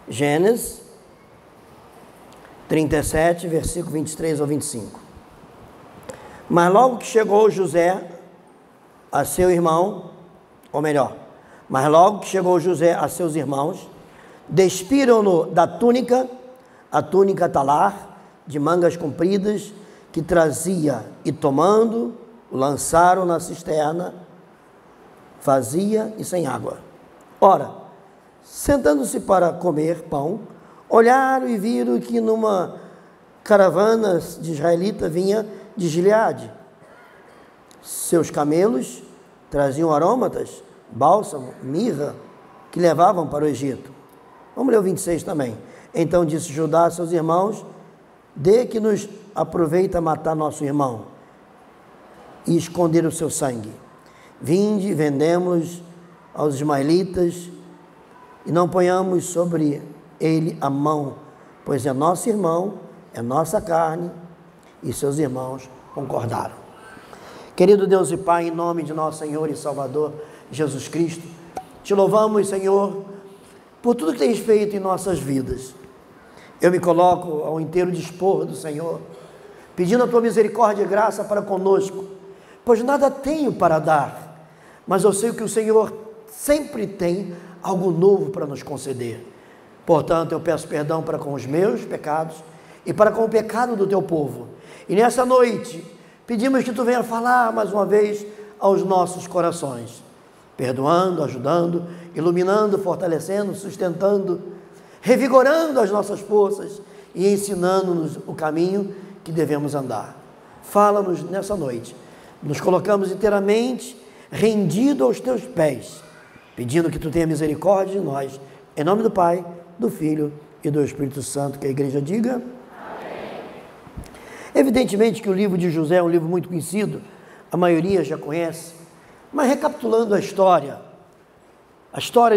Gênesis 37, versículo 23 ao 25. Mas logo que chegou José a seu irmão, ou melhor, mas logo que chegou José a seus irmãos, despiram-no da túnica, a túnica talar, de mangas compridas, que trazia, e tomando, o lançaram na cisterna, vazia e sem água. Ora, sentando-se para comer pão, olharam e viram que numa caravana de israelita vinha de Gileade. Seus camelos traziam aromatas, bálsamo, mirra, que levavam para o Egito. Vamos ler o 26 também. Então disse Judá a seus irmãos: dê que nos aproveita matar nosso irmão e esconder o seu sangue. Vinde, vendemos aos ismaelitas e não ponhamos sobre ele a mão, pois é nosso irmão, é nossa carne. E seus irmãos concordaram. Querido Deus e Pai, em nome de nosso Senhor e Salvador Jesus Cristo, te louvamos, Senhor, por tudo que tens feito em nossas vidas. Eu me coloco ao inteiro dispor do Senhor, pedindo a tua misericórdia e graça para conosco, pois nada tenho para dar, mas eu sei que o Senhor sempre tem algo novo para nos conceder. Portanto, eu peço perdão para com os meus pecados e para com o pecado do teu povo. E nessa noite, pedimos que tu venha falar mais uma vez aos nossos corações, perdoando, ajudando, iluminando, fortalecendo, sustentando, revigorando as nossas forças e ensinando-nos o caminho que devemos andar. Fala-nos nessa noite. Nos colocamos inteiramente rendido aos teus pés, pedindo que tu tenha misericórdia de nós. Em nome do Pai, do Filho e do Espírito Santo, que a igreja diga. Amém. Evidentemente que o livro de José é um livro muito conhecido, a maioria já conhece, mas recapitulando a história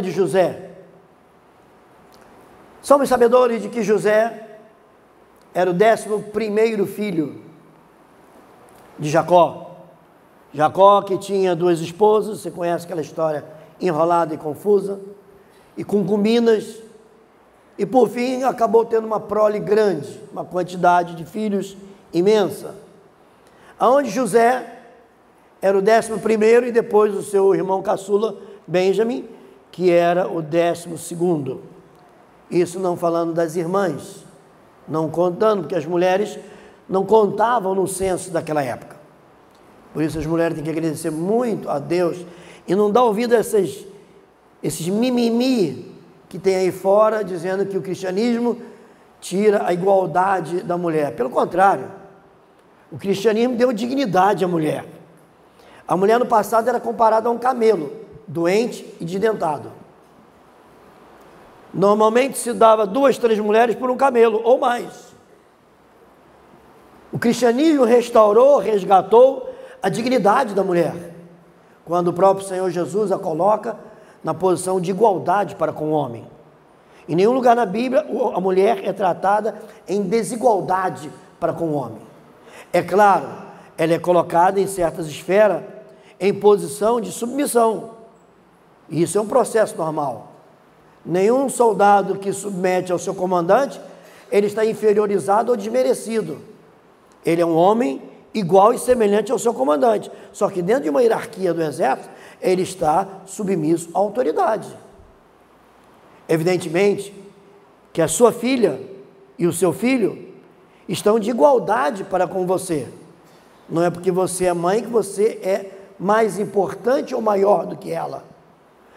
de José, somos sabedores de que José era o 11º filho de Jacó. Jacó, que tinha 2 esposas, você conhece aquela história enrolada e confusa, e concubinas, e por fim acabou tendo uma prole grande, uma quantidade de filhos imensa, aonde José era o 11º e depois o seu irmão caçula, Benjamim, que era o 12º. Isso não falando das irmãs, não contando, porque as mulheres não contavam no censo daquela época. Por isso as mulheres têm que agradecer muito a Deus e não dar ouvido a esses mimimi que tem aí fora, dizendo que o cristianismo tira a igualdade da mulher. Pelo contrário, o cristianismo deu dignidade à mulher. A mulher no passado era comparada a um camelo, doente e desdentado. Normalmente se dava 2, 3 mulheres por um camelo, ou mais. O cristianismo restaurou, resgatou a dignidade da mulher, quando o próprio Senhor Jesus a coloca na posição de igualdade para com o homem. Em nenhum lugar na Bíblia a mulher é tratada em desigualdade para com o homem. É claro, ela é colocada em certas esferas em posição de submissão. E isso é um processo normal. Nenhum soldado que submete ao seu comandante, ele está inferiorizado ou desmerecido. Ele é um homem igual e semelhante ao seu comandante. Só que dentro de uma hierarquia do exército, ele está submisso à autoridade. Evidentemente que a sua filha e o seu filho estão de igualdade para com você. Não é porque você é mãe que você é mais importante ou maior do que ela.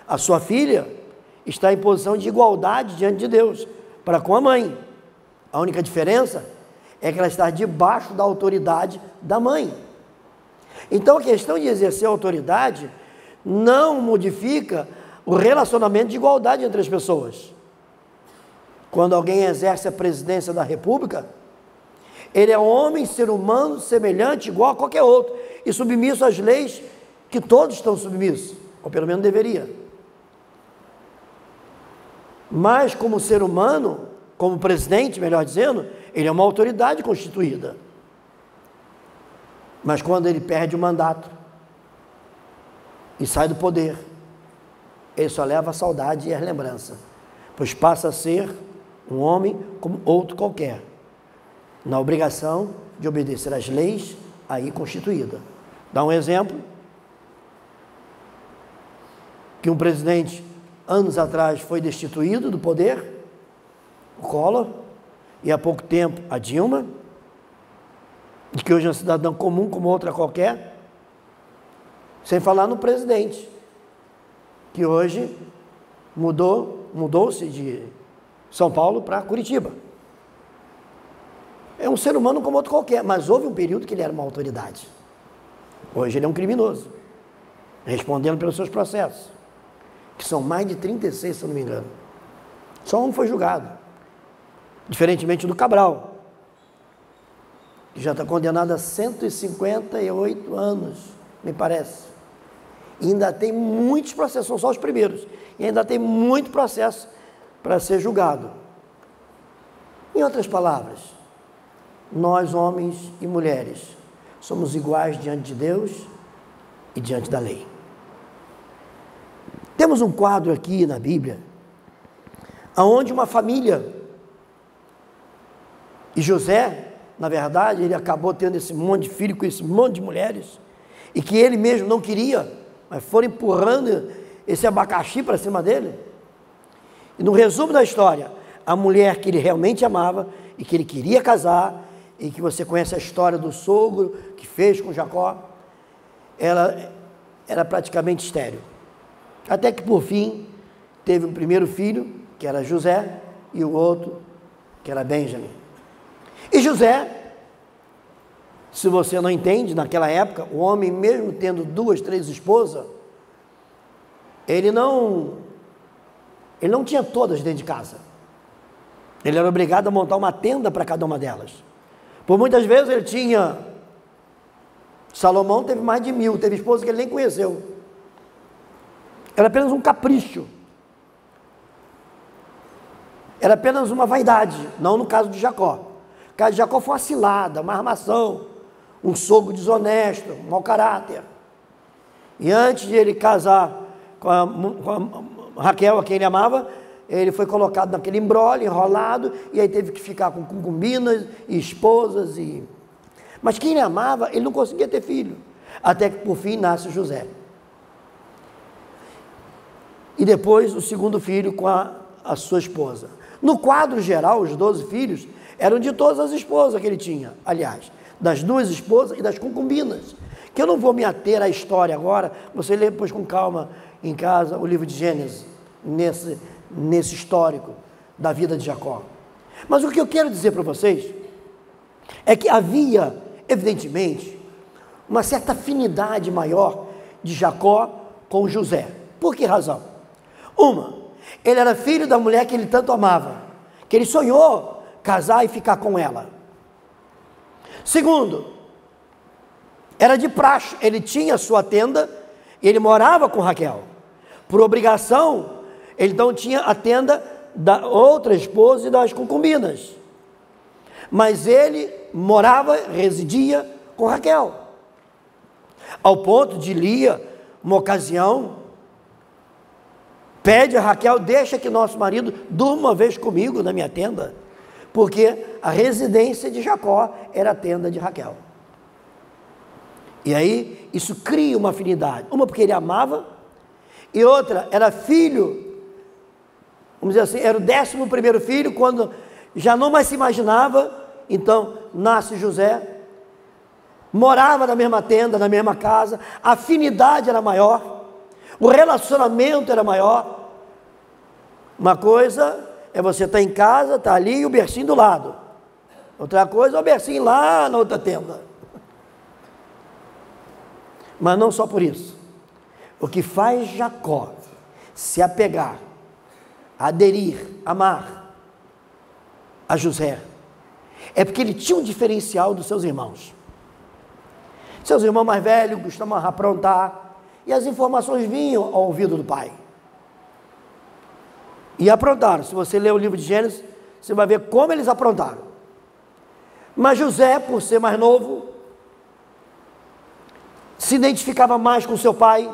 A sua filha está em posição de igualdade diante de Deus para com a mãe. A única diferença é que ela está debaixo da autoridade da mãe. Então a questão de exercer a autoridade não modifica o relacionamento de igualdade entre as pessoas. Quando alguém exerce a presidência da República, ele é um homem, ser humano, semelhante, igual a qualquer outro, e submisso às leis que todos estão submissos, ou pelo menos deveria. Mas como ser humano, como presidente, melhor dizendo, ele é uma autoridade constituída. Mas quando ele perde o mandato e sai do poder, ele só leva a saudade e as lembranças. pois passa a ser um homem como outro qualquer, na obrigação de obedecer às leis aí constituídas. Dá um exemplo, que um presidente, anos atrás, foi destituído do poder, o Collor, e há pouco tempo a Dilma, de que hoje é um cidadão comum como outra qualquer, sem falar no presidente, que hoje mudou-se de São Paulo para Curitiba. É um ser humano como outro qualquer, mas houve um período que ele era uma autoridade. Hoje ele é um criminoso, respondendo pelos seus processos, que são mais de 36, se eu não me engano. Só um foi julgado, diferentemente do Cabral, que já está condenado a 158 anos, me parece. E ainda tem muitos processos, são só os primeiros, e ainda tem muito processo para ser julgado. Em outras palavras, nós, homens e mulheres, somos iguais diante de Deus e diante da lei. Temos um quadro aqui na Bíblia, onde uma família, e José, na verdade, ele acabou tendo esse monte de filho com esse monte de mulheres, e que ele mesmo não queria, mas foram empurrando esse abacaxi para cima dele. E no resumo da história, a mulher que ele realmente amava e que ele queria casar, e que você conhece a história do sogro que fez com Jacó, ela era praticamente estéril. Até que por fim teve um primeiro filho, que era José, e o outro, que era Benjamim. E José, se você não entende, naquela época, o homem mesmo tendo 2, 3 esposas, ele não tinha todas dentro de casa. Ele era obrigado a montar uma tenda para cada uma delas. Por muitas vezes ele tinha... Salomão teve mais de 1000, teve esposa que ele nem conheceu. Era apenas um capricho. Era apenas uma vaidade, não no caso de Jacó. O caso de Jacó foi uma cilada, uma armação, um sogro desonesto, um mau caráter. E antes de ele casar com a Raquel, a quem ele amava, ele foi colocado naquele imbróglio, enrolado, e aí teve que ficar com concubinas e esposas. Mas quem ele amava, ele não conseguia ter filho. Até que por fim nasce José. E depois o segundo filho com a sua esposa. No quadro geral, os 12 filhos eram de todas as esposas que ele tinha, aliás, das 2 esposas e das concubinas, que eu não vou me ater à história agora, você lê depois com calma em casa o livro de Gênesis, nesse histórico da vida de Jacó. Mas o que eu quero dizer para vocês é que havia, evidentemente, uma certa afinidade maior de Jacó com José. Por que razão? Uma, ele era filho da mulher que ele tanto amava, que ele sonhou casar e ficar com ela. Segundo, era de praxe, ele tinha sua tenda, ele morava com Raquel. Por obrigação, ele então tinha a tenda da outra esposa e das concubinas. Mas ele morava, residia com Raquel. Ao ponto de Lia, uma ocasião, pede a Raquel, deixa que nosso marido durma uma vez comigo na minha tenda, porque a residência de Jacó era a tenda de Raquel. E aí, isso cria uma afinidade, uma porque ele amava, e outra, era filho, vamos dizer assim, era o 11º filho, quando já não mais se imaginava, então nasce José, morava na mesma tenda, na mesma casa, a afinidade era maior, o relacionamento era maior. Uma coisa é você estar em casa, estar ali e o bercinho do lado. Outra coisa é o bercinho lá na outra tenda. Mas não só por isso. O que faz Jacó se apegar, aderir, amar a José, é porque ele tinha um diferencial dos seus irmãos. Seus irmãos mais velhos costumavam aprontar, e as informações vinham ao ouvido do pai. E aprontaram. Se você ler o livro de Gênesis, você vai ver como eles aprontaram. Mas José, por ser mais novo, se identificava mais com seu pai,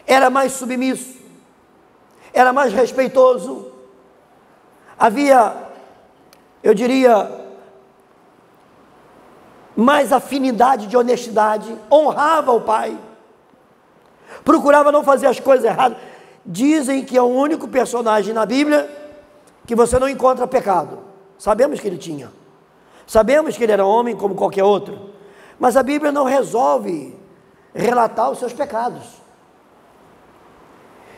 era mais submisso, era mais respeitoso, Havia, eu diria, mais afinidade de honestidade, honrava o pai, procurava não fazer as coisas erradas. Dizem que é o único personagem na Bíblia que você não encontra pecado. Sabemos que ele tinha, sabemos que ele era homem como qualquer outro, mas a Bíblia não resolve relatar os seus pecados.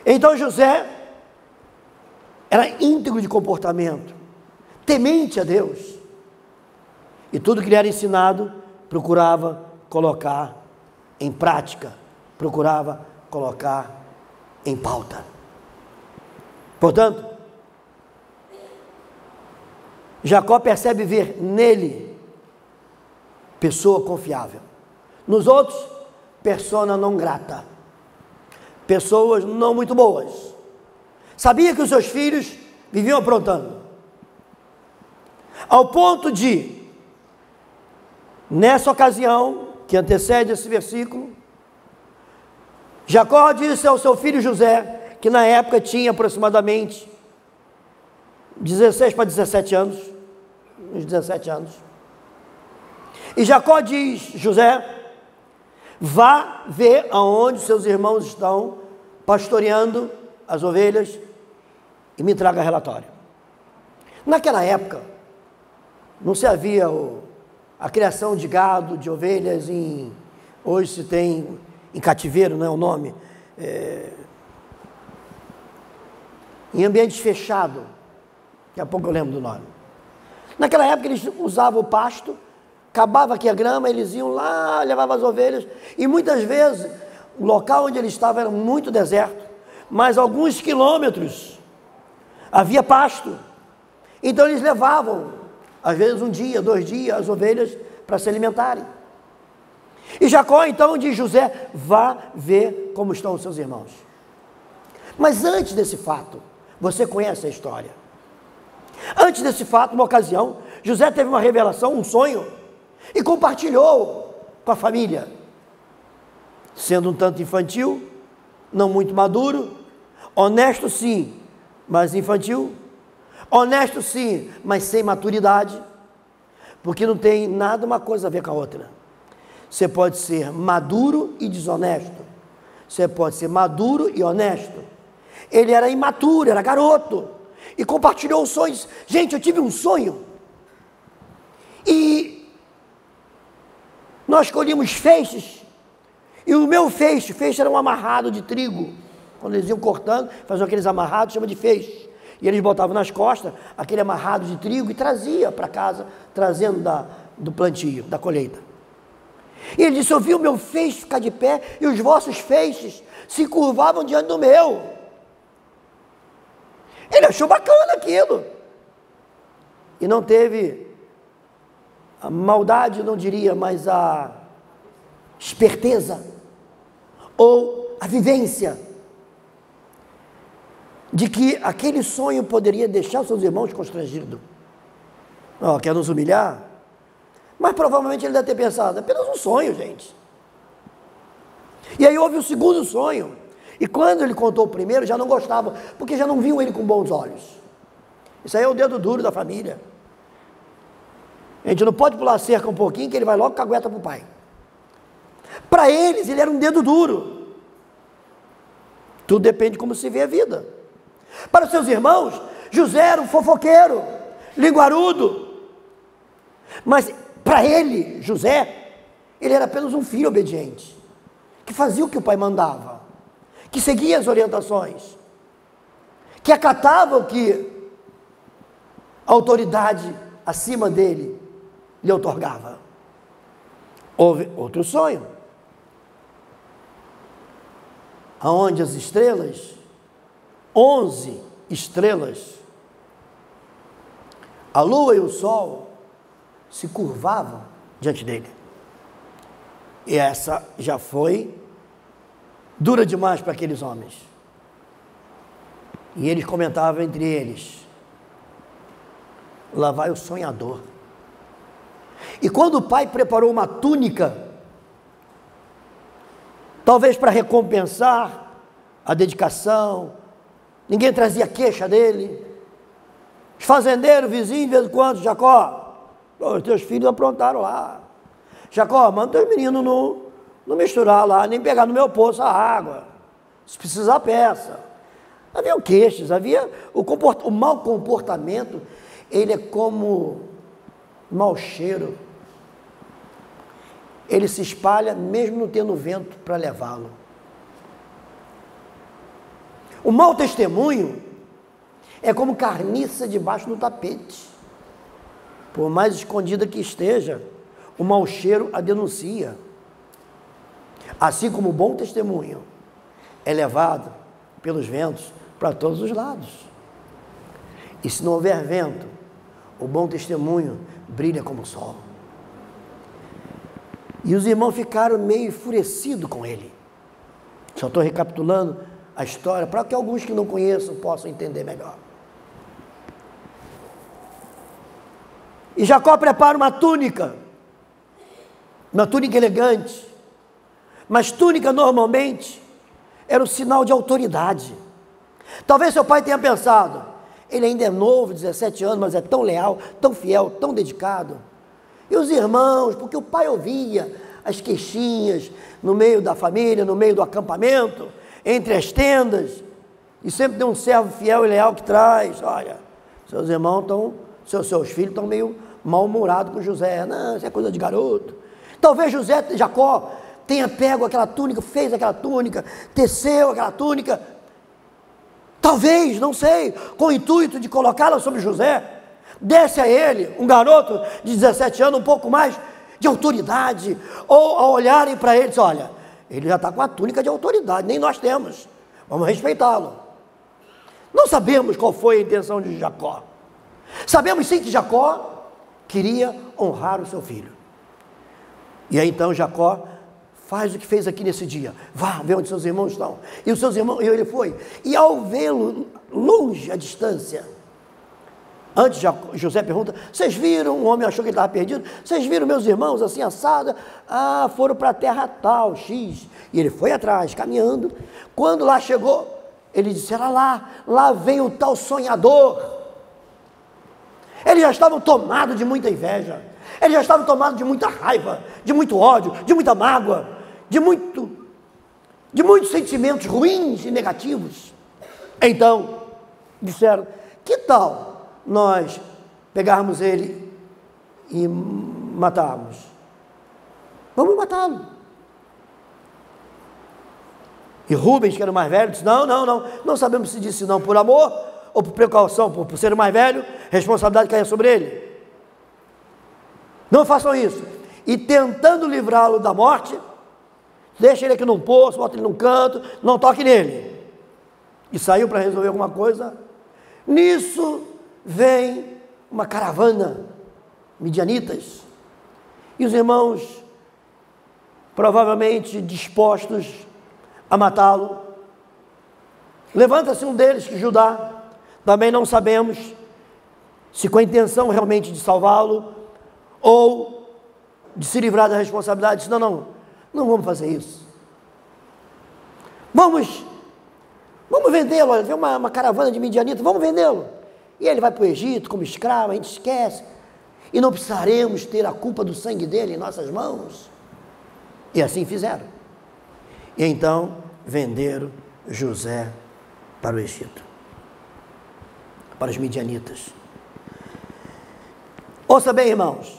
Então José era íntegro de comportamento, temente a Deus, e tudo que lhe era ensinado, procurava colocar em prática, procurava colocar em pauta. Portanto, Jacó percebe ver nele pessoa confiável, nos outros, persona não grata, pessoas não muito boas. Sabia que os seus filhos viviam aprontando, ao ponto de, nessa ocasião, que antecede esse versículo, Jacó disse ao seu filho José, que na época tinha aproximadamente 16 para 17 anos, uns 17 anos, e Jacó diz: José, vá ver aonde seus irmãos estão pastoreando as ovelhas e me traga relatório. Naquela época, não se havia a criação de gado, de ovelhas, hoje se tem em cativeiro, não é o nome, em ambientes fechados, daqui a pouco eu lembro do nome. Naquela época eles usavam o pasto, acabava aqui a grama, eles iam lá, levavam as ovelhas, e muitas vezes o local onde eles estavam era muito deserto, mas alguns quilômetros havia pasto, então eles levavam, às vezes 1 dia, 2 dias, as ovelhas para se alimentarem. E Jacó então diz: José, vá ver como estão os seus irmãos. Mas antes desse fato, você conhece a história. Antes desse fato, uma ocasião, José teve uma revelação, um sonho, e compartilhou com a família. Sendo um tanto infantil, não muito maduro, honesto sim, mas infantil, honesto sim, mas sem maturidade, porque não tem nada uma coisa a ver com a outra. Você pode ser maduro e desonesto, você pode ser maduro e honesto. Ele era imaturo, era garoto, e compartilhou os sonhos. Gente, eu tive um sonho, e nós colhíamos feixes, e o meu feixe era um amarrado de trigo. Quando eles iam cortando, faziam aqueles amarrados, chama de feixe, e eles botavam nas costas aquele amarrado de trigo e trazia para casa, trazendo do plantio, da colheita. E ele disse: eu vi o meu feixe ficar de pé, e os vossos feixes se curvavam diante do meu. Ele achou bacana aquilo, e não teve a maldade, não diria, mas a esperteza, ou a vivência, de que aquele sonho poderia deixar seus irmãos constrangidos. Quer nos humilhar? Mas provavelmente ele deve ter pensado: apenas um sonho, gente. E aí houve o segundo sonho, e quando ele contou o primeiro, já não gostava, porque já não viam ele com bons olhos. Isso aí é o dedo duro da família. A gente não pode pular a cerca um pouquinho, que ele vai logo cagueta para o pai. Para eles, ele era um dedo duro. Tudo depende de como se vê a vida. Para os seus irmãos, José era um fofoqueiro, linguarudo. Mas para ele, José, ele era apenas um filho obediente, que fazia o que o pai mandava, que seguia as orientações, que acatava o que a autoridade acima dele lhe outorgava. Houve outro sonho, aonde as estrelas, 11 estrelas, a lua e o sol se curvavam diante dele. E essa já foi dura demais para aqueles homens. E eles comentavam entre eles: lá vai o sonhador. E quando o pai preparou uma túnica, talvez para recompensar a dedicação, ninguém trazia queixa dele, Os fazendeiros, vizinhos, de vez em quando, Jacó, os teus filhos aprontaram lá. Jacó, manda teus meninos não misturar lá, nem pegar no meu poço a água. Se precisar, peça. Havia queixas, havia o mau comportamento, ele é como mau cheiro. Ele se espalha mesmo não tendo vento para levá-lo. O mau testemunho é como carniça debaixo do tapete. Por mais escondida que esteja, o mau cheiro a denuncia. Assim como o bom testemunho é levado pelos ventos para todos os lados. E se não houver vento, o bom testemunho brilha como o sol. E os irmãos ficaram meio enfurecidos com ele. Só estou recapitulando a história para que alguns que não conheçam possam entender melhor. E Jacó prepara uma túnica elegante, mas túnica normalmente era um sinal de autoridade. Talvez seu pai tenha pensado, ele ainda é novo, 17 anos, mas é tão leal, tão fiel, tão dedicado. E os irmãos, porque o pai ouvia as queixinhas no meio da família, no meio do acampamento, entre as tendas, e sempre tem um servo fiel e leal que traz, olha, seus irmãos estão, seus filhos estão meio mal-humorados com José, não, isso é coisa de garoto. Talvez Jacó tenha pego aquela túnica, fez aquela túnica, teceu aquela túnica, talvez, não sei, com o intuito de colocá-la sobre José, desse a ele, um garoto de 17 anos, um pouco mais de autoridade, ou ao olharem para ele, disse, olha, ele já está com a túnica de autoridade, nem nós temos, vamos respeitá-lo. Não sabemos qual foi a intenção de Jacó. Sabemos sim que Jacó queria honrar o seu filho. E aí então Jacó faz o que fez aqui nesse dia, vá ver onde seus irmãos estão. E os seus irmãos, e ele foi, e ao vê-lo longe, à distância, antes José pergunta, vocês viram, o homem achou que ele estava perdido, vocês viram meus irmãos assim assado? Ah, foram para a terra tal, X. E ele foi atrás, caminhando, quando lá chegou, ele disse, era lá vem o tal sonhador. Eles já estavam tomados de muita inveja, eles já estavam tomados de muita raiva, de muito ódio, de muita mágoa, de muitos sentimentos ruins e negativos. Então, disseram, que tal nós pegarmos ele e matarmos? Vamos matá-lo. E Rubens, que era o mais velho, disse, não sabemos se disse não por amor ou por precaução, por ser o mais velho, responsabilidade caia sobre ele. Não façam isso. E tentando livrá-lo da morte, deixa ele aqui num poço, bota ele num canto, não toque nele. E saiu para resolver alguma coisa. Nisso vem uma caravana, midianitas, e os irmãos, provavelmente dispostos a matá-lo. Levanta-se um deles, que Judá, também não sabemos se com a intenção realmente de salvá-lo, ou de se livrar da responsabilidade, disse, não vamos fazer isso. Vamos vendê-lo, olha, vem uma caravana de midianitas, vamos vendê-lo. E ele vai para o Egito como escravo, a gente esquece. E não precisaremos ter a culpa do sangue dele em nossas mãos. E assim fizeram. E então venderam José para o Egito, para os midianitas. Ouça bem, irmãos,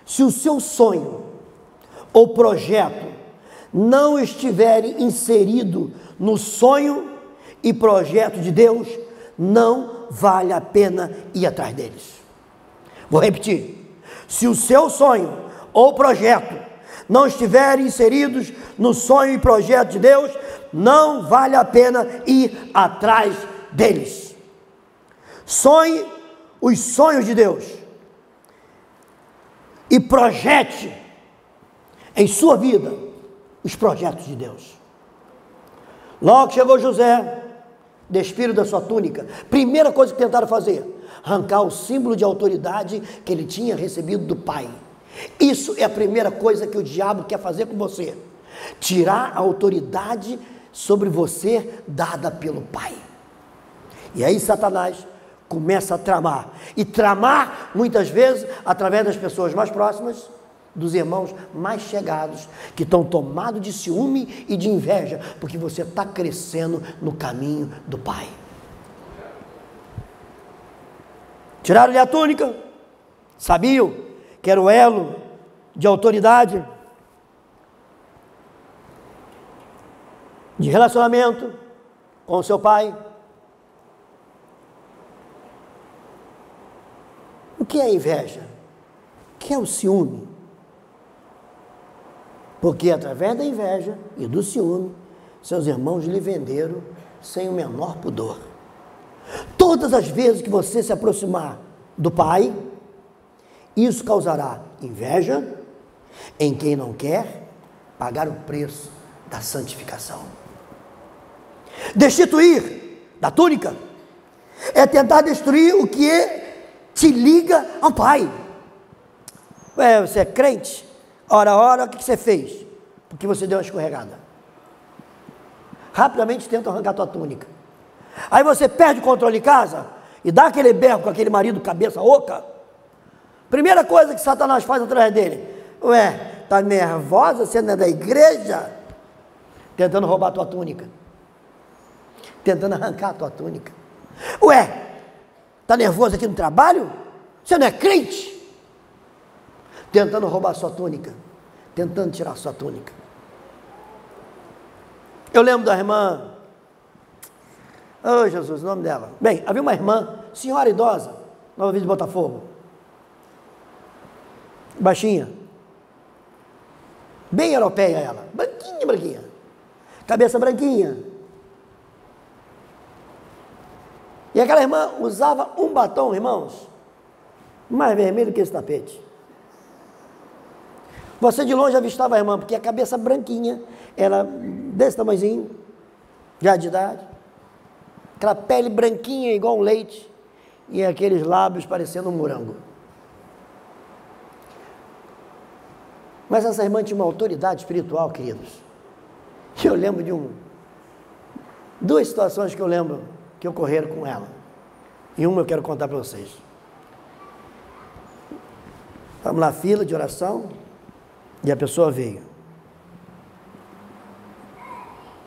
se o seu sonho ou projeto não estiver inserido no sonho e projeto de Deus, não vale a pena ir atrás deles. Vou repetir. Se o seu sonho ou projeto não estiverem inseridos no sonho e projeto de Deus, não vale a pena ir atrás deles. Sonhe os sonhos de Deus e projete em sua vida os projetos de Deus. Logo chegou José, despiram da sua túnica. Primeira coisa que tentaram fazer, arrancar o símbolo de autoridade que ele tinha recebido do pai. Isso é a primeira coisa que o diabo quer fazer com você. Tirar a autoridade sobre você dada pelo pai. E aí Satanás começa a tramar. E tramar, muitas vezes, através das pessoas mais próximas, dos irmãos mais chegados, que estão tomados de ciúme e de inveja, porque você está crescendo no caminho do Pai. Tiraram-lhe a túnica, sabiam que era o elo de autoridade, de relacionamento com o seu pai. O que é a inveja? O que é o ciúme? Porque através da inveja e do ciúme, seus irmãos lhe venderam sem o menor pudor. Todas as vezes que você se aproximar do Pai, isso causará inveja em quem não quer pagar o preço da santificação. Destituir da túnica é tentar destruir o que te liga ao Pai. Ué, você é crente? Ora, o que você fez? Porque você deu uma escorregada. Rapidamente tentam arrancar tua túnica. Aí você perde o controle em casa e dá aquele berro com aquele marido cabeça oca. Primeira coisa que Satanás faz atrás dele: ué, tá nervosa? Você não é da igreja? Tentando roubar tua túnica. Tentando arrancar a tua túnica. Ué, tá nervoso aqui no trabalho? Você não é crente? Tentando roubar sua túnica, tentando tirar sua túnica. Eu lembro da irmã, oh Jesus, o nome dela. Bem, havia uma irmã, senhora idosa, Nova Vida de Botafogo, baixinha, bem europeia ela, branquinha, cabeça branquinha. E aquela irmã usava um batom, irmãos, mais vermelho que esse tapete. Você de longe avistava a irmã, porque a cabeça branquinha, ela desse tamanhozinho, já de idade, aquela pele branquinha igual um leite, e aqueles lábios parecendo um morango. Mas essa irmã tinha uma autoridade espiritual, queridos. E eu lembro de duas situações que eu lembro que ocorreram com ela. E uma eu quero contar para vocês. Estamos na fila de oração, e a pessoa veio.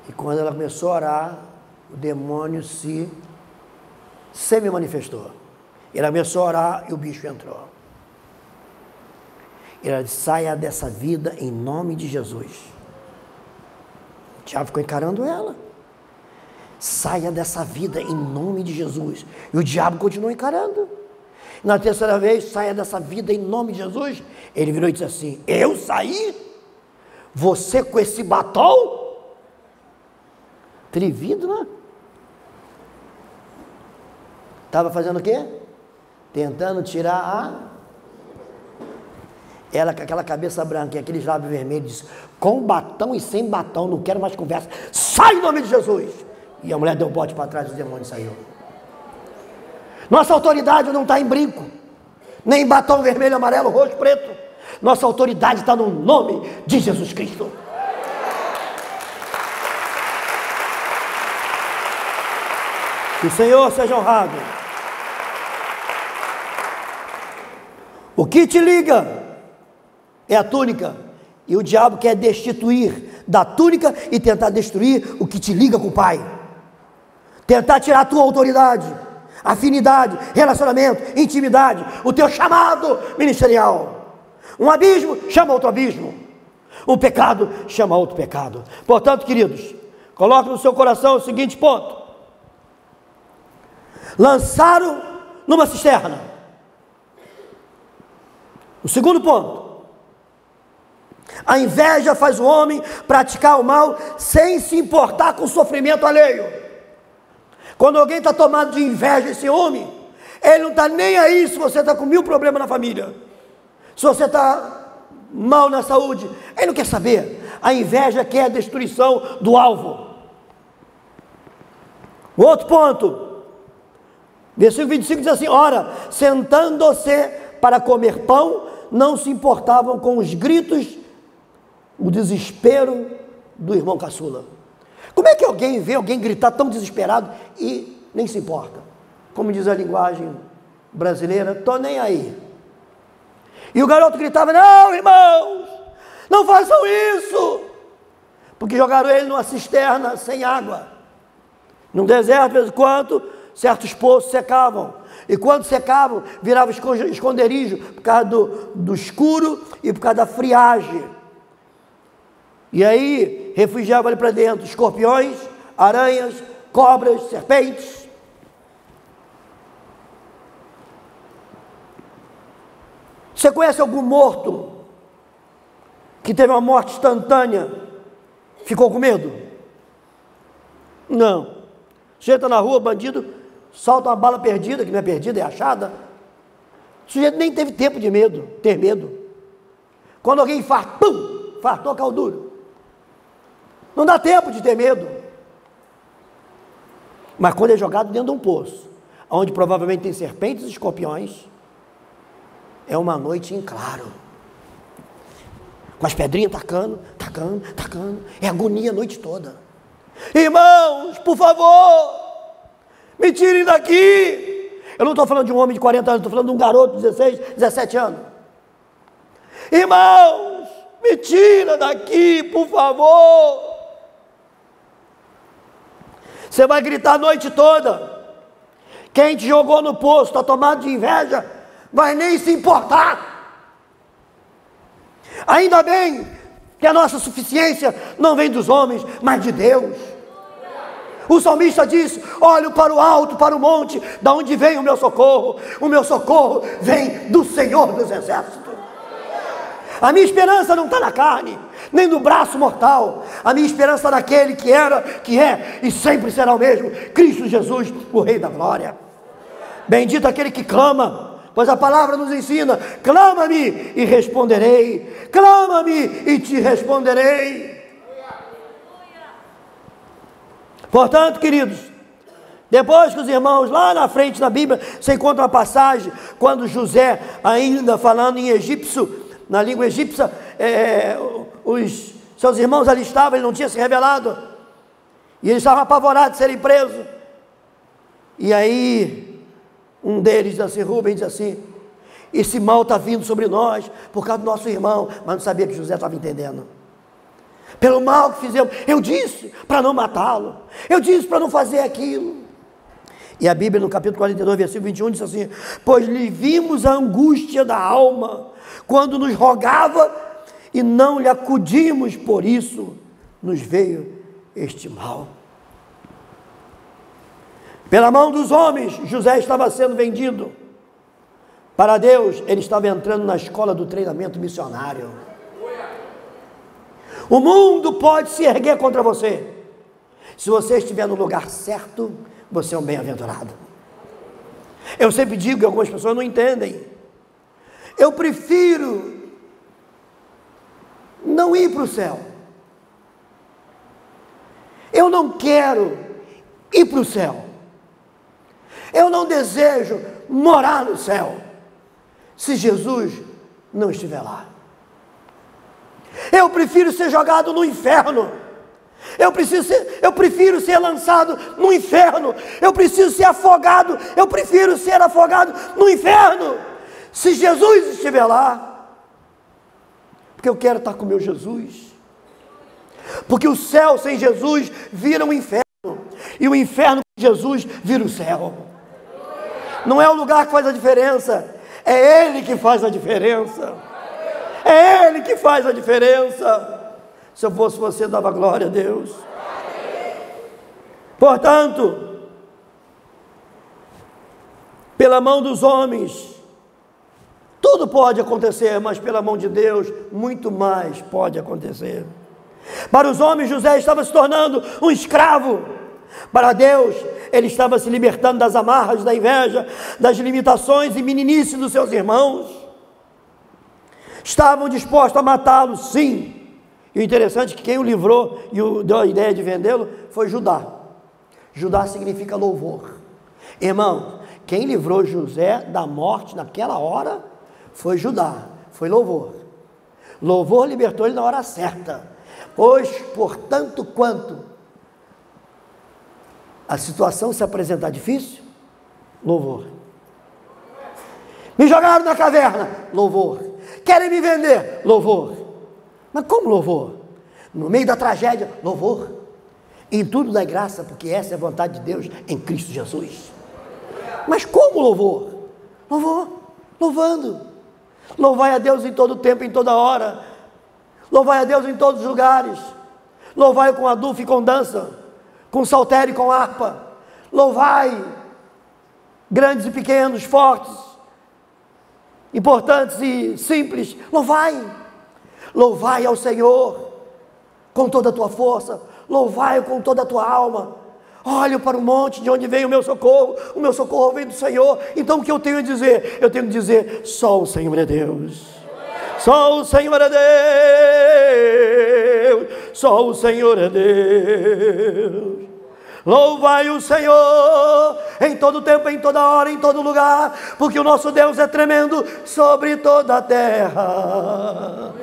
E quando ela começou a orar, o demônio se manifestou. Ela começou a orar e o bicho entrou. Ela disse: saia dessa vida em nome de Jesus. O diabo ficou encarando ela. Saia dessa vida em nome de Jesus. E o diabo continuou encarando. Na terceira vez: saia dessa vida em nome de Jesus. Ele virou e disse assim: eu saí? Você com esse batom? Atrevido, né? Estava fazendo o quê? Tentando tirar ela com aquela cabeça branca e aqueles lábios vermelhos, disse: com batom e sem batom, não quero mais conversa, sai em nome de Jesus. E a mulher deu o bote para trás e o demônio saiu. Nossa autoridade não está em brinco, nem em batom vermelho, amarelo, roxo, preto. Nossa autoridade está no nome de Jesus Cristo. Que o Senhor seja honrado. O que te liga é a túnica, e o diabo quer destituir da túnica e tentar destruir o que te liga com o Pai. Tentar tirar a tua autoridade, afinidade, relacionamento, intimidade, o teu chamado ministerial. Um abismo chama outro abismo. Um pecado chama outro pecado. Portanto, queridos, coloque no seu coração o seguinte ponto: lançaram numa cisterna. O segundo ponto: a inveja faz o homem praticar o mal sem se importar com o sofrimento alheio. Quando alguém está tomado de inveja e ciúme, ele não está nem aí se você está com 1000 problemas na família, se você está mal na saúde, ele não quer saber. A inveja quer a destruição do alvo. O outro ponto, versículo 25 diz assim: ora, sentando-se para comer pão, não se importavam com os gritos, o desespero do irmão caçula. Como é que alguém vê alguém gritar tão desesperado e nem se importa? como diz a linguagem brasileira, tô nem aí. E o garoto gritava, não, irmãos, não façam isso, porque jogaram ele numa cisterna sem água, num deserto, de vez em quando, certos poços secavam, e quando secavam, virava esconderijo, por causa do escuro e por causa da friagem, e aí refugiava ali para dentro, escorpiões, aranhas, cobras, serpentes. Você conhece algum morto que teve uma morte instantânea, ficou com medo? Não. Você está na rua, bandido, solta uma bala perdida, que não é perdida, é achada. O sujeito nem teve tempo de ter medo. Quando alguém infarta, pum, infartou caiu duro. Não dá tempo de ter medo. Mas quando é jogado dentro de um poço, onde provavelmente tem serpentes e escorpiões, é uma noite em claro, com as pedrinhas tacando, é agonia a noite toda. Irmãos, por favor, me tirem daqui. Eu não estou falando de um homem de 40 anos, estou falando de um garoto de 16, 17 anos. Irmãos, me tira daqui, por favor. Você vai gritar a noite toda. Quem te jogou no poço, está tomado de inveja, vai nem se importar. Ainda bem que a nossa suficiência não vem dos homens, mas de Deus. O salmista diz, olho para o alto, para o monte, da onde vem o meu socorro vem do Senhor dos Exércitos. A minha esperança não está na carne, nem no braço mortal, a minha esperança está naquele que era, que é e sempre será o mesmo, Cristo Jesus, o Rei da Glória. Bendito aquele que clama, pois a palavra nos ensina, clama-me e responderei, clama-me e te responderei. Portanto, queridos, depois que os irmãos, lá na frente na Bíblia, você encontra uma passagem, quando José, ainda falando em egípcio, na língua egípcia, os seus irmãos ali estavam, ele não tinha se revelado, e eles estavam apavorados de serem presos, e aí um deles diz assim, Rubem diz assim, esse mal está vindo sobre nós, por causa do nosso irmão, mas não sabia que José estava entendendo, pelo mal que fizemos, eu disse para não matá-lo, eu disse para não fazer aquilo, e a Bíblia no capítulo 42, versículo 21 diz assim, pois lhe vimos a angústia da alma, quando nos rogava, e não lhe acudimos, por isso nos veio este mal. Pela mão dos homens, José estava sendo vendido. Para Deus, ele estava entrando na escola do treinamento missionário. O mundo pode se erguer contra você. Se você estiver no lugar certo, você é um bem-aventurado. Eu sempre digo que algumas pessoas não entendem. Eu prefiro não ir para o céu. Eu não quero ir para o céu. Eu não desejo morar no céu, se Jesus não estiver lá. Eu prefiro ser jogado no inferno. Eu prefiro ser lançado no inferno. Eu preciso ser afogado. Eu prefiro ser afogado no inferno, se Jesus estiver lá. Porque eu quero estar com meu Jesus. Porque o céu sem Jesus vira um inferno. E o inferno com Jesus vira o céu. Não é o lugar que faz a diferença, é Ele que faz a diferença. É Ele que faz a diferença. Se eu fosse você, dava glória a Deus. Portanto, pela mão dos homens, tudo pode acontecer, mas pela mão de Deus, muito mais pode acontecer. Para os homens, José estava se tornando um escravo. Para Deus, ele estava se libertando das amarras, da inveja, das limitações e meninice dos seus irmãos. Estavam dispostos a matá-lo, sim. E o interessante é que quem o livrou e deu a ideia de vendê-lo foi Judá. Judá significa louvor. Irmão, quem livrou José da morte naquela hora foi Judá, foi louvor. Louvor libertou ele na hora certa. Pois, portanto, quanto a situação se apresentar difícil, Louvor. Me jogaram na caverna, louvor. Querem me vender, louvor. Mas como louvor? No meio da tragédia, louvor. Em tudo dá graça, porque essa é a vontade de Deus em Cristo Jesus. Mas como louvor? Louvor, louvando. Louvai a Deus em todo tempo, em toda hora. Louvai a Deus em todos os lugares. Louvai com adufo e com dança, com saltério e com harpa. Louvai, grandes e pequenos, fortes, importantes e simples. Louvai. Louvai ao Senhor com toda a tua força. Louvai com toda a tua alma. Olho para o monte de onde vem o meu socorro vem do Senhor. Então o que eu tenho a dizer? Eu tenho que dizer, só o Senhor é Deus. Só o Senhor é Deus. Só o Senhor é Deus. Louvai o Senhor em todo tempo, em toda hora, em todo lugar, porque o nosso Deus é tremendo sobre toda a terra.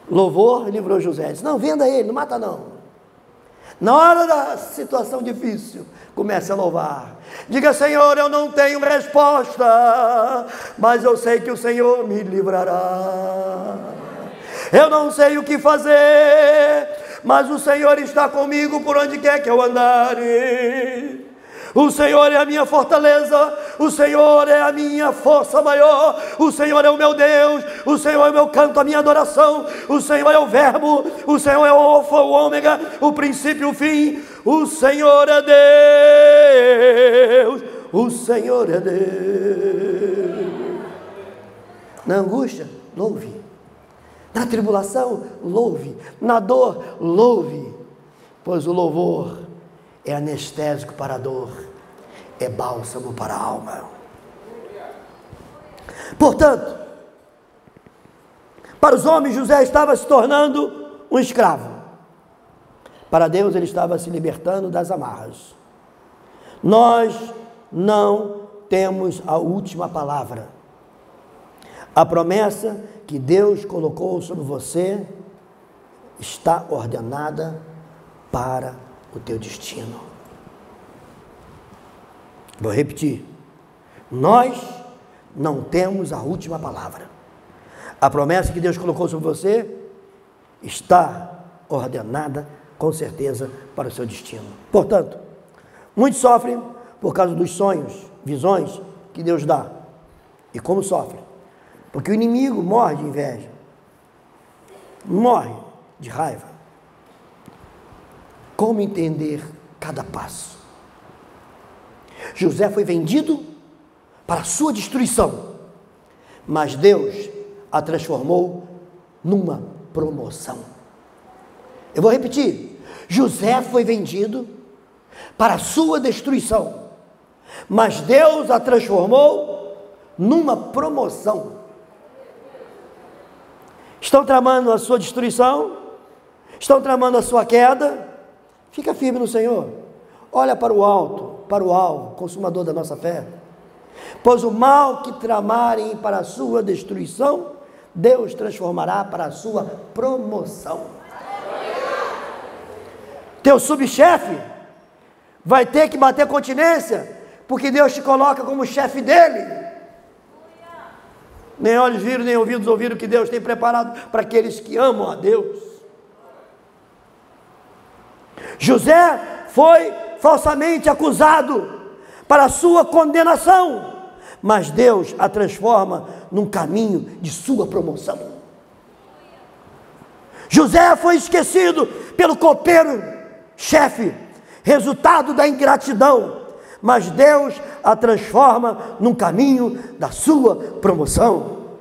Louvor livrou José. Disse, não, venda ele, não mata não. Na hora da situação difícil, comece a louvar. Diga, Senhor, eu não tenho resposta, mas eu sei que o Senhor me livrará. Eu não sei o que fazer, mas o Senhor está comigo por onde quer que eu andar. O Senhor é a minha fortaleza, o Senhor é a minha força maior, o Senhor é o meu Deus, o Senhor é o meu canto, a minha adoração, o Senhor é o verbo, o Senhor é o alfa, o ômega, o princípio e o fim, o Senhor é Deus, o Senhor é Deus. Na angústia, louve. Na tribulação, louve. Na dor, louve. Pois o louvor é anestésico para a dor, é bálsamo para a alma. Portanto, para os homens, José estava se tornando um escravo. Para Deus, ele estava se libertando das amarras. Nós não temos a última palavra. A promessa que Deus colocou sobre você está ordenada para o teu destino. Vou repetir. Nós não temos a última palavra. A promessa que Deus colocou sobre você está ordenada, com certeza, para o seu destino. Portanto, muitos sofrem por causa dos sonhos, visões que Deus dá. E como sofrem? Porque o inimigo morre de inveja, morre de raiva. Como entender cada passo? José foi vendido para a sua destruição, mas Deus a transformou numa promoção. Eu vou repetir. José foi vendido para a sua destruição, mas Deus a transformou numa promoção. Estão tramando a sua destruição? Estão tramando a sua queda? Fica firme no Senhor, olha para o alto, para o alvo, consumador da nossa fé. Pois o mal que tramarem para a sua destruição, Deus transformará para a sua promoção. Teu subchefe vai ter que bater continência, porque Deus te coloca como chefe dele. Nem olhos viram, nem ouvidos ouviram o que Deus tem preparado para aqueles que amam a Deus. José foi falsamente acusado para a sua condenação, mas Deus a transforma num caminho de sua promoção. José foi esquecido pelo copeiro-chefe, resultado da ingratidão, mas Deus a transforma num caminho da sua promoção.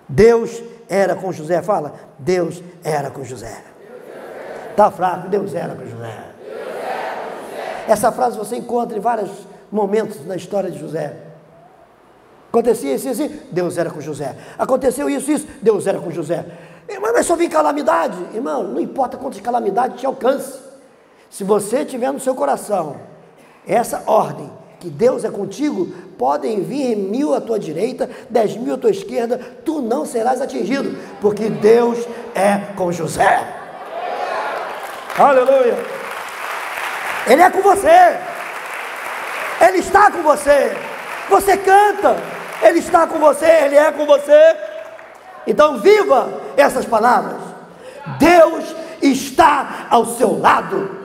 Deus era com José, fala, Deus era com José. Está fraco, Deus era com José. Essa frase você encontra em vários momentos na história de José. Acontecia isso, assim, Deus era com José. Aconteceu isso, Deus era com José. Mas só vem calamidade. Irmão, não importa quantas calamidades te alcance. Se você tiver no seu coração essa ordem, que Deus é contigo, podem vir 1000 à tua direita, 10.000 à tua esquerda, tu não serás atingido, porque Deus é com José. Aleluia! Ele é com você. Ele está com você. Você canta, Ele está com você, Ele é com você. Então viva essas palavras. Deus está ao seu lado.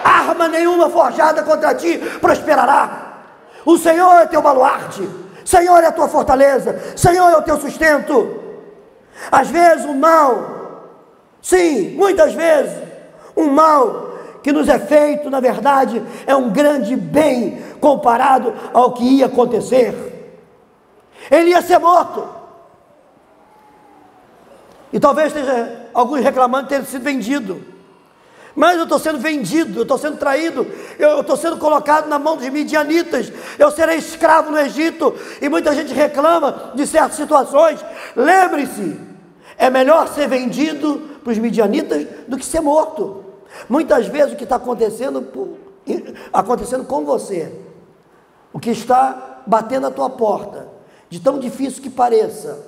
Arma nenhuma forjada contra ti prosperará. O Senhor é teu baluarte, Senhor é a tua fortaleza, Senhor é o teu sustento. Às vezes o mal, sim, muitas vezes, o mal que nos é feito, na verdade, é um grande bem comparado ao que ia acontecer. Ele ia ser morto. E talvez esteja alguns reclamando de ter sido vendido. Mas eu estou sendo vendido, eu estou sendo traído, eu estou sendo colocado na mão dos midianitas, eu serei escravo no Egito, e muita gente reclama de certas situações. Lembre-se, é melhor ser vendido para os midianitas do que ser morto. Muitas vezes o que está acontecendo com você, o que está batendo à tua porta, de tão difícil que pareça,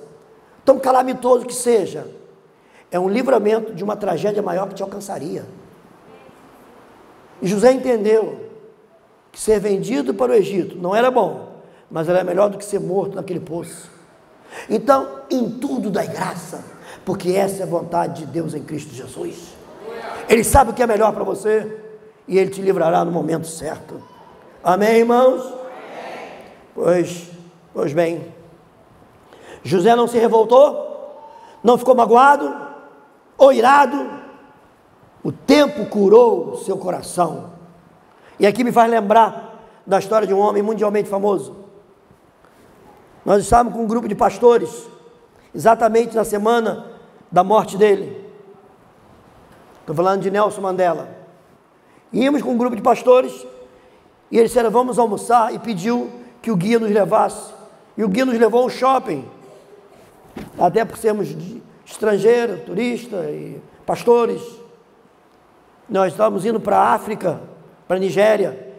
tão calamitoso que seja, é um livramento de uma tragédia maior que te alcançaria. E José entendeu que ser vendido para o Egito não era bom, mas era melhor do que ser morto naquele poço. Então, em tudo dai graça, porque essa é a vontade de Deus em Cristo Jesus. Ele sabe o que é melhor para você, e Ele te livrará no momento certo. Amém, irmãos? Amém. Pois bem, José não se revoltou, não ficou magoado ou irado. O tempo curou seu coração. E aqui me faz lembrar da história de um homem mundialmente famoso. Nós estávamos com um grupo de pastores, exatamente na semana da morte dele. Estou falando de Nelson Mandela. Íamos com um grupo de pastores, e eles disseram, vamos almoçar, e pediu que o guia nos levasse. E o guia nos levou ao shopping, até por sermos estrangeiros, turistas e pastores. Nós estávamos indo para a África, para a Nigéria,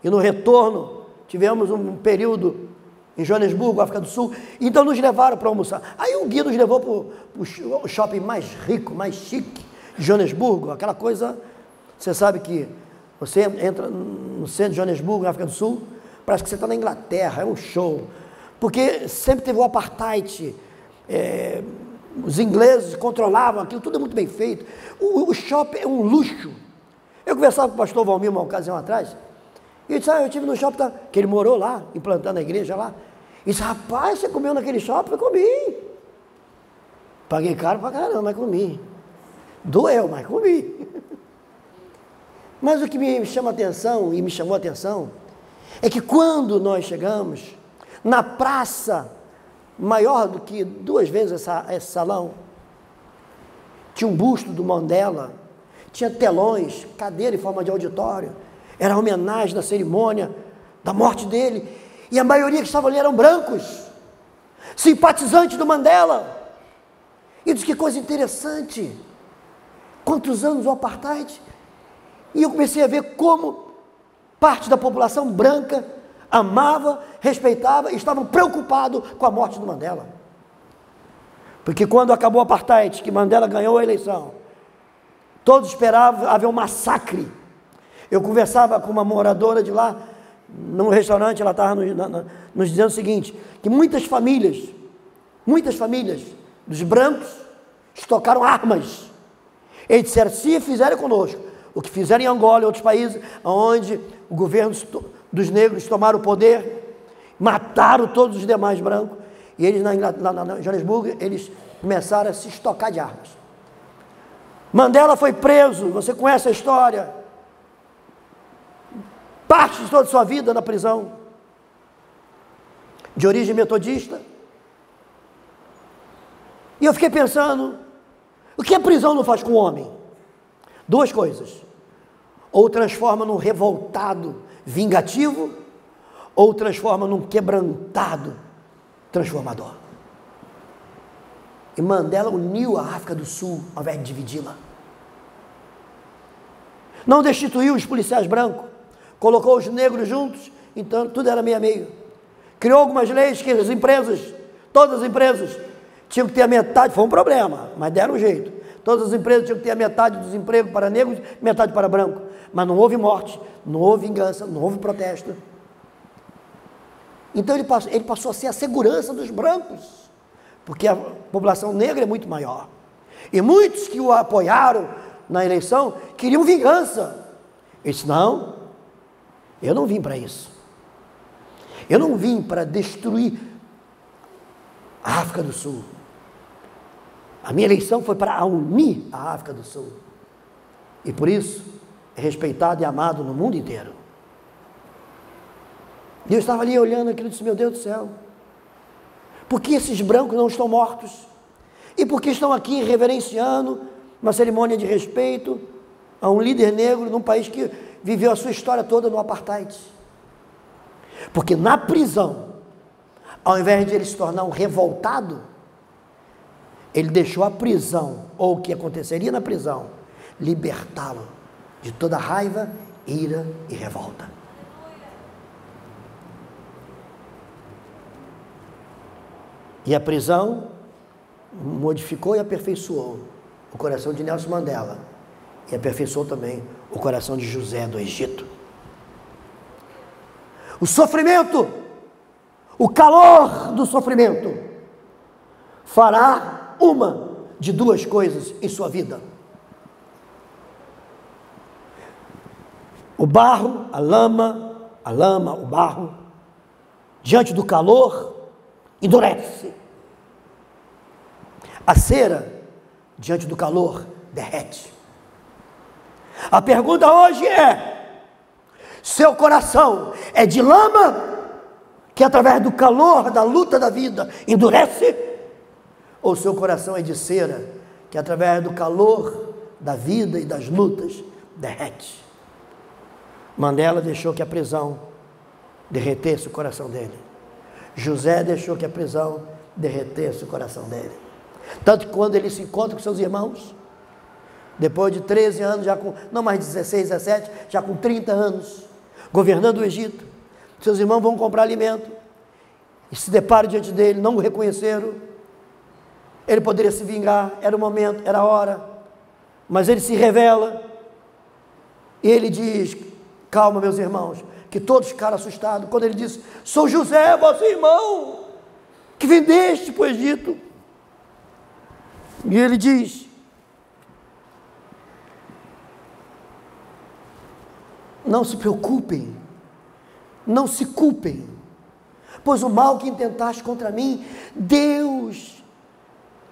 e no retorno tivemos um período em Joanesburgo, África do Sul, então nos levaram para almoçar. Aí o guia nos levou para o shopping mais rico, mais chique de Joanesburgo, aquela coisa, você sabe que você entra no centro de Joanesburgo, na África do Sul, parece que você está na Inglaterra, é um show, porque sempre teve o apartheid, os ingleses controlavam aquilo, tudo é muito bem feito. O shopping é um luxo. Eu conversava com o pastor Valmir uma ocasião atrás, e ele disse, eu estive no shopping, que ele morou lá, implantando a igreja lá, e disse, rapaz, você comeu naquele shopping? Eu comi. Paguei caro pra caramba, mas comi. Doeu, mas comi. Mas o que me chama a atenção, e me chamou a atenção, é que quando nós chegamos na praça, maior do que 2 vezes esse salão, tinha um busto do Mandela, tinha telões, cadeira em forma de auditório, era homenagem da cerimônia da morte dele, e a maioria que estavam ali eram brancos, simpatizantes do Mandela. E disse, que coisa interessante, quantos anos o apartheid, e eu comecei a ver como parte da população branca amava, respeitava e estavam preocupados com a morte do Mandela. Porque quando acabou o apartheid, que Mandela ganhou a eleição, todos esperavam haver um massacre. Eu conversava com uma moradora de lá, num restaurante, ela estava nos dizendo o seguinte, que muitas famílias dos brancos estocaram armas. Eles disseram, se fizerem conosco, o que fizeram em Angola e outros países, onde o governo dos negros tomaram o poder, mataram todos os demais brancos, e eles na Joanesburgo, eles começaram a se estocar de armas. Mandela foi preso, você conhece a história, parte de toda a sua vida na prisão, de origem metodista, e eu fiquei pensando, o que a prisão não faz com o homem? 2 coisas, ou transforma num revoltado vingativo, ou transforma num quebrantado transformador. E Mandela uniu a África do Sul ao invés de dividi-la. Não destituiu os policiais brancos, colocou os negros juntos, então tudo era meio a meio. Criou algumas leis que as empresas, todas as empresas, tinham que ter a metade, foi um problema, mas deram um jeito. Todas as empresas tinham que ter a metade dos empregos para negros, metade para brancos. Mas não houve morte, não houve vingança, não houve protesto. Então ele passou a ser a segurança dos brancos, porque a população negra é muito maior. E muitos que o apoiaram na eleição queriam vingança. Ele disse, não, eu não vim para isso. Eu não vim para destruir a África do Sul. A minha eleição foi para unir a África do Sul. E por isso é respeitado e amado no mundo inteiro. E eu estava ali olhando aquilo e disse, meu Deus do céu, por que esses brancos não estão mortos? E por que estão aqui reverenciando uma cerimônia de respeito a um líder negro num país que viveu a sua história toda no apartheid? Porque na prisão, ao invés de ele se tornar um revoltado, ele deixou a prisão, ou o que aconteceria na prisão, libertá-lo de toda raiva, ira e revolta. E a prisão modificou e aperfeiçoou o coração de Nelson Mandela e aperfeiçoou também o coração de José do Egito. O sofrimento, o calor do sofrimento fará uma de duas coisas em sua vida. O barro, a lama, o barro, diante do calor, endurece. A cera, diante do calor, derrete. A pergunta hoje é: seu coração é de lama, que através do calor da luta da vida endurece? Ou seu coração é de cera, que através do calor da vida e das lutas derrete? Mandela deixou que a prisão derretesse o coração dele. José deixou que a prisão derretesse o coração dele. Tanto que quando ele se encontra com seus irmãos, depois de 13 anos, já com, não mais 16, 17, já com 30 anos, governando o Egito, seus irmãos vão comprar alimento, e se deparam diante dele, não o reconheceram. Ele poderia se vingar, era o momento, era a hora, mas ele se revela, e ele diz, calma meus irmãos, que todos ficaram assustados, quando ele disse, sou José, vosso irmão, que vendeste para o Egito. E ele diz, não se preocupem, não se culpem, pois o mal que intentaste contra mim, Deus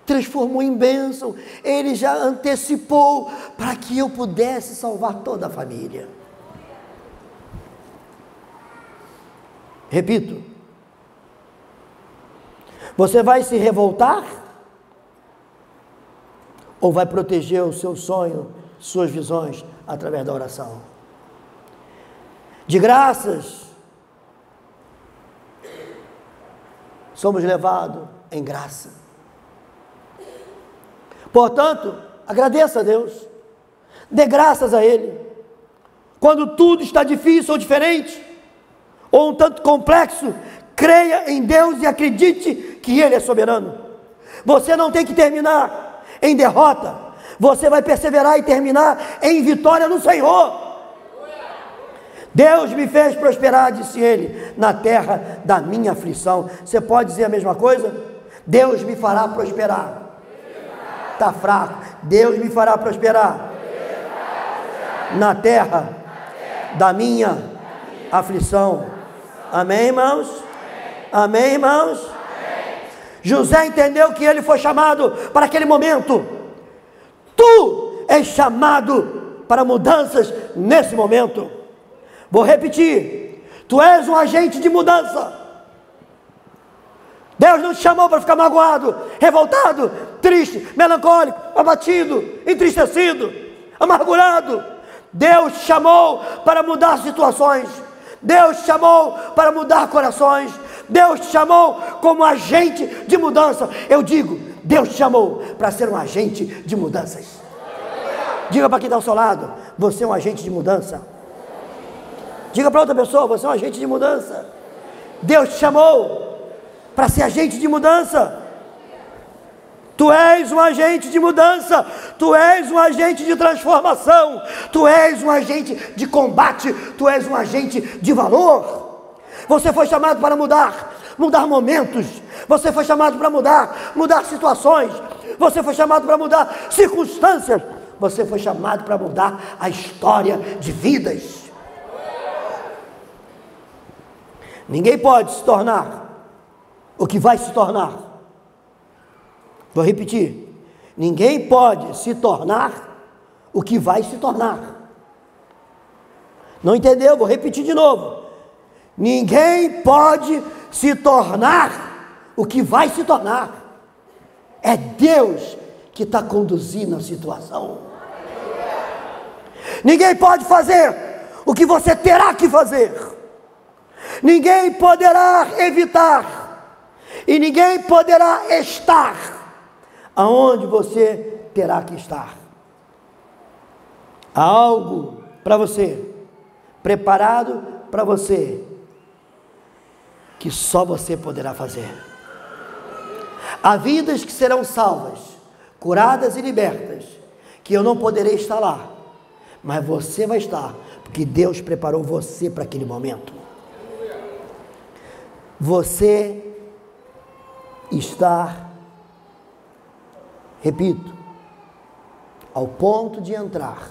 transformou em bênção, Ele já antecipou para que eu pudesse salvar toda a família. Repito, você vai se revoltar? Ou vai proteger o seu sonho, suas visões, através da oração? De graças, somos levados em graça. Portanto, agradeça a Deus, dê graças a Ele. Quando tudo está difícil ou diferente, ou um tanto complexo, creia em Deus e acredite que Ele é soberano. Você não tem que terminar em derrota, você vai perseverar e terminar em vitória no Senhor. Deus me fez prosperar, disse ele, na terra da minha aflição. Você pode dizer a mesma coisa? Deus me fará prosperar. Está fraco. Deus me fará prosperar na terra da minha aflição. Amém, irmãos? Amém, irmãos? José entendeu que ele foi chamado para aquele momento. Tu és chamado para mudanças nesse momento. Vou repetir, tu és um agente de mudança. Deus não te chamou para ficar magoado, revoltado, triste, melancólico, abatido, entristecido, amargurado. Deus te chamou para mudar situações. Deus te chamou para mudar corações. Deus te chamou como agente de mudança. Eu digo, Deus te chamou para ser um agente de mudanças. Diga para quem está ao seu lado, você é um agente de mudança. Diga para outra pessoa, você é um agente de mudança. Deus te chamou para ser agente de mudança. Tu és um agente de mudança, tu és um agente de transformação, tu és um agente de combate, tu és um agente de valor. Você foi chamado para mudar momentos, você foi chamado para mudar situações, você foi chamado para mudar circunstâncias, você foi chamado para mudar a história de vidas. Ninguém pode se tornar o que vai se tornar. Vou repetir. Ninguém pode se tornar o que vai se tornar. Não entendeu? Vou repetir de novo. Ninguém pode se tornar o que vai se tornar. É Deus que está conduzindo a situação. Ninguém pode fazer o que você terá que fazer. Ninguém poderá evitar. E ninguém poderá estar aonde você terá que estar. Há algo para você, preparado para você, que só você poderá fazer. Há vidas que serão salvas, curadas e libertas, que eu não poderei estar lá, mas você vai estar, porque Deus preparou você para aquele momento. Você está, repito, ao ponto de entrar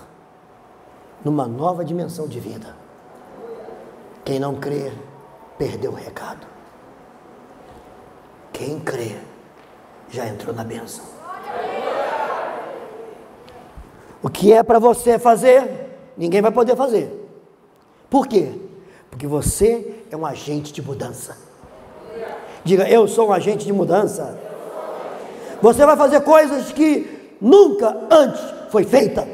numa nova dimensão de vida. Quem não crê, perdeu o recado. Quem crê, já entrou na bênção. O que é para você fazer, ninguém vai poder fazer. Por quê? Porque você é um agente de mudança. Diga, eu sou um agente de mudança. Você vai fazer coisas que nunca antes foi feita.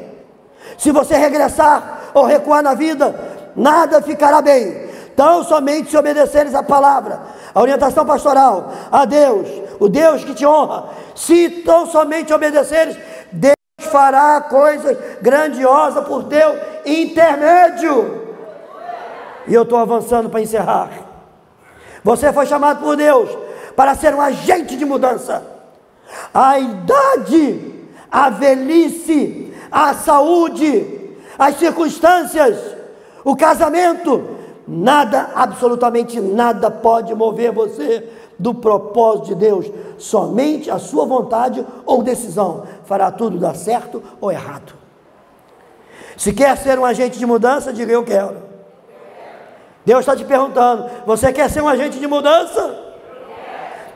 Se você regressar ou recuar na vida, nada ficará bem. Tão somente se obedeceres a palavra, a orientação pastoral, a Deus, o Deus que te honra. Se tão somente obedeceres, Deus fará coisas grandiosas por teu intermédio. E eu estou avançando para encerrar. Você foi chamado por Deus para ser um agente de mudança. A idade, a velhice, a saúde, as circunstâncias, o casamento, nada, absolutamente nada pode mover você do propósito de Deus. Somente a sua vontade ou decisão fará tudo dar certo ou errado. Se quer ser um agente de mudança, diga eu quero. Deus está te perguntando, você quer ser um agente de mudança?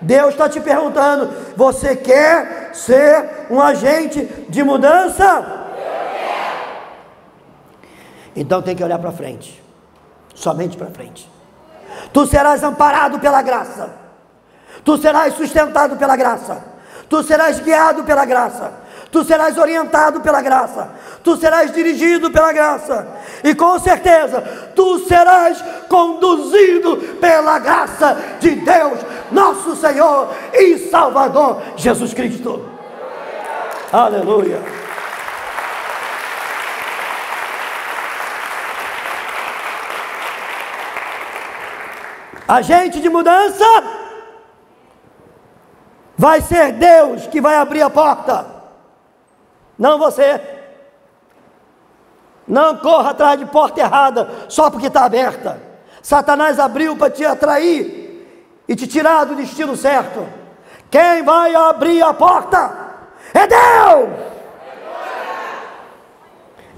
Deus está te perguntando, você quer ser um agente de mudança? Então tem que olhar para frente, somente para frente. Tu serás amparado pela graça, tu serás sustentado pela graça, tu serás guiado pela graça, tu serás orientado pela graça, tu serás dirigido pela graça, e com certeza tu serás conduzido pela graça de Deus, nosso Senhor e Salvador Jesus Cristo. Aleluia. Agente de mudança, vai ser Deus que vai abrir a porta, não você. Não corra atrás de porta errada só porque está aberta. Satanás abriu para te atrair e te tirar do destino certo. Quem vai abrir a porta é Deus.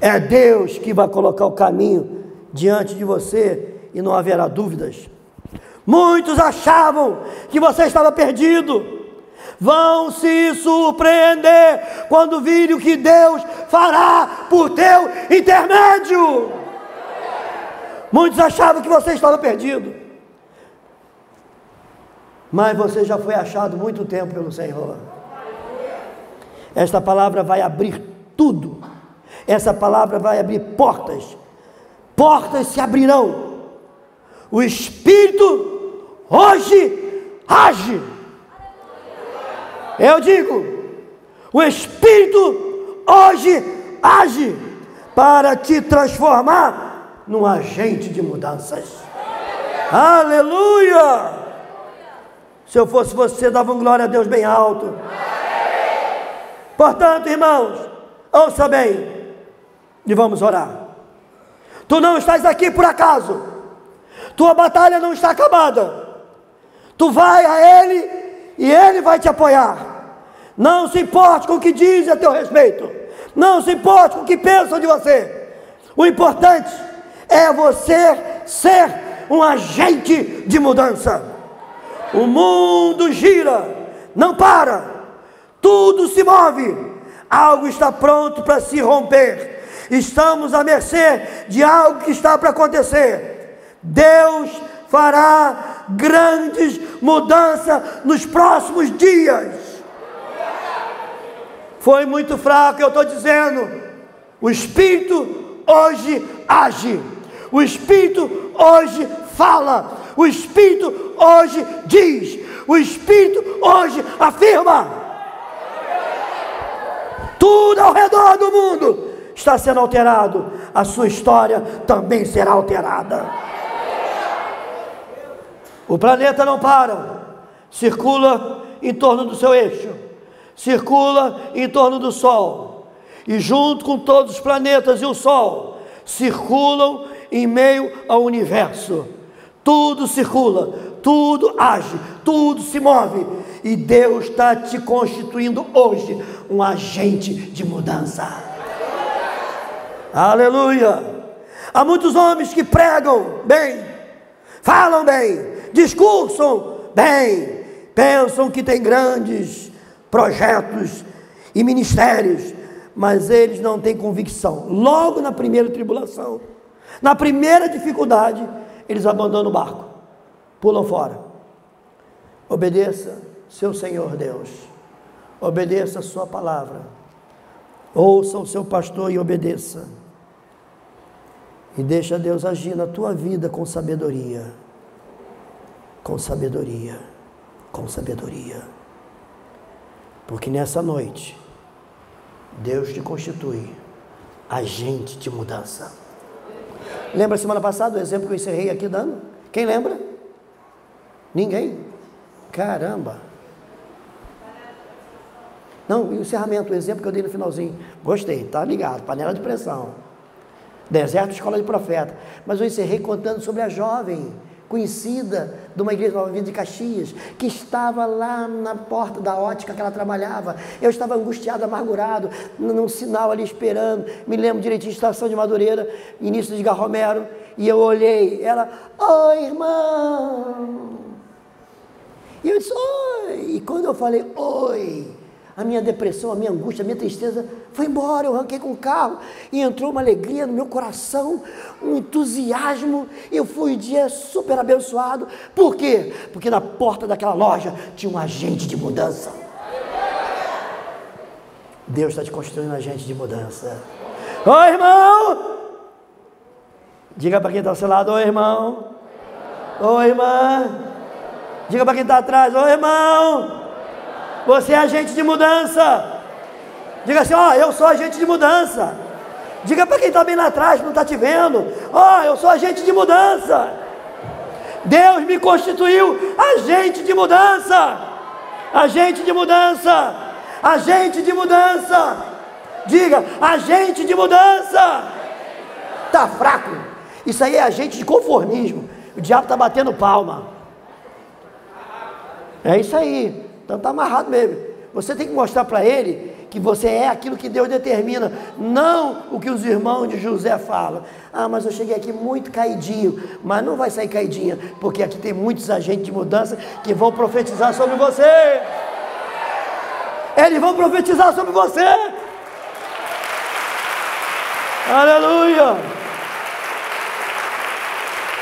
É Deus que vai colocar o caminho diante de você e não haverá dúvidas. Muitos achavam que você estava perdido. Vão se surpreender quando virem o que Deus fará por teu intermédio. Muitos achavam que você estava perdido, mas você já foi achado muito tempo pelo Senhor. Esta palavra vai abrir tudo. Essa palavra vai abrir portas. Portas se abrirão. O Espírito hoje age. Eu digo, o Espírito hoje age para te transformar num agente de mudanças. Aleluia! Se eu fosse você, dava um glória a Deus bem alto. Portanto, irmãos, ouça bem e vamos orar. Tu não estás aqui por acaso. Tua batalha não está acabada. Tu vai a Ele e Ele vai te apoiar. Não se importe com o que dizem a teu respeito. Não se importe com o que pensam de você. O importante é você ser um agente de mudança. O mundo gira, não para. Tudo se move. Algo está pronto para se romper. Estamos à mercê de algo que está para acontecer. Deus fará grandes mudanças nos próximos dias. Foi muito fraco, eu estou dizendo. O Espírito hoje age. O Espírito hoje fala. O Espírito hoje diz. O Espírito hoje afirma. Tudo ao redor do mundo está sendo alterado. A sua história também será alterada. O planeta não para, circula em torno do seu eixo, circula em torno do Sol, e junto com todos os planetas e o Sol, circulam em meio ao universo. Tudo circula, tudo age, tudo se move, e Deus está te constituindo hoje um agente de mudança. Aleluia! Há muitos homens que pregam bem, falam bem, discursam bem, pensam que tem grandes projetos e ministérios, mas eles não têm convicção. Logo na primeira tribulação, na primeira dificuldade, eles abandonam o barco, pulam fora. Obedeça seu Senhor Deus, obedeça a sua palavra, ouça o seu pastor e obedeça, e deixa Deus agir na tua vida com sabedoria, com sabedoria, com sabedoria, porque nessa noite Deus te constitui agente de mudança. Lembra semana passada o exemplo que eu encerrei aqui dando? Quem lembra? Ninguém? Caramba! Não, o encerramento, o exemplo que eu dei no finalzinho. Gostei, tá ligado, panela de pressão. Deserto, escola de profeta. Mas eu encerrei contando sobre a jovem conhecida de uma igreja Nova Vida de Caxias, que estava lá na porta da ótica que ela trabalhava. Eu estava angustiado, amargurado, num sinal ali esperando. Me lembro direitinho, estação de Madureira, início de Edgar Romero, e eu olhei, ela, oi, irmão. E eu disse, oi. E quando eu falei, oi, a minha depressão, a minha angústia, a minha tristeza foi embora. Eu arranquei com o carro e entrou uma alegria no meu coração, um entusiasmo. Eu fui um dia super abençoado. Por quê? Porque na porta daquela loja tinha um agente de mudança. Deus está te construindo um agente de mudança. Oi, irmão! Diga para quem está ao seu lado, oi, irmão. Oi, irmã. Diga para quem está atrás, oi, irmão. Você é agente de mudança. Diga assim, ó, eu sou agente de mudança. Diga para quem está bem lá atrás, não está te vendo, ó, eu sou agente de mudança. Deus me constituiu agente de mudança. Agente de mudança. Agente de mudança. Diga, agente de mudança. Está fraco. Isso aí é agente de conformismo. O diabo está batendo palma. É isso aí. Então está amarrado mesmo. Você tem que mostrar para ele que você é aquilo que Deus determina, não o que os irmãos de José falam. Ah, mas eu cheguei aqui muito caidinho. Mas não vai sair caidinha, porque aqui tem muitos agentes de mudança que vão profetizar sobre você. Eles vão profetizar sobre você. Aleluia.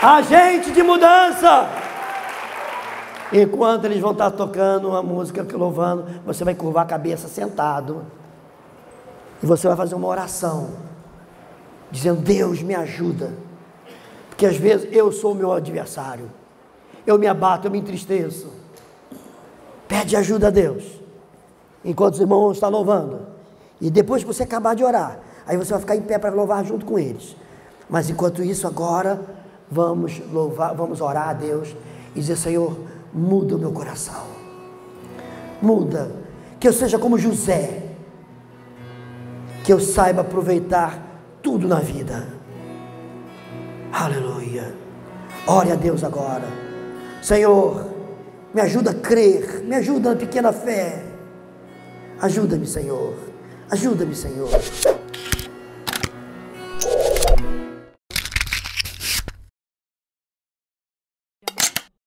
Agente de mudança. Enquanto eles vão estar tocando uma música, louvando, você vai curvar a cabeça sentado. E você vai fazer uma oração, dizendo, Deus me ajuda. Porque às vezes eu sou o meu adversário. Eu me abato, eu me entristeço. Pede ajuda a Deus. Enquanto os irmãos vão estar louvando. E depois que você acabar de orar, aí você vai ficar em pé para louvar junto com eles. Mas enquanto isso agora, vamos louvar, vamos orar a Deus e dizer, Senhor, muda o meu coração, muda, que eu seja como José, que eu saiba aproveitar tudo na vida. Aleluia. Ore a Deus agora. Senhor, me ajuda a crer, me ajuda na pequena fé. Ajuda-me, Senhor. Ajuda-me, Senhor.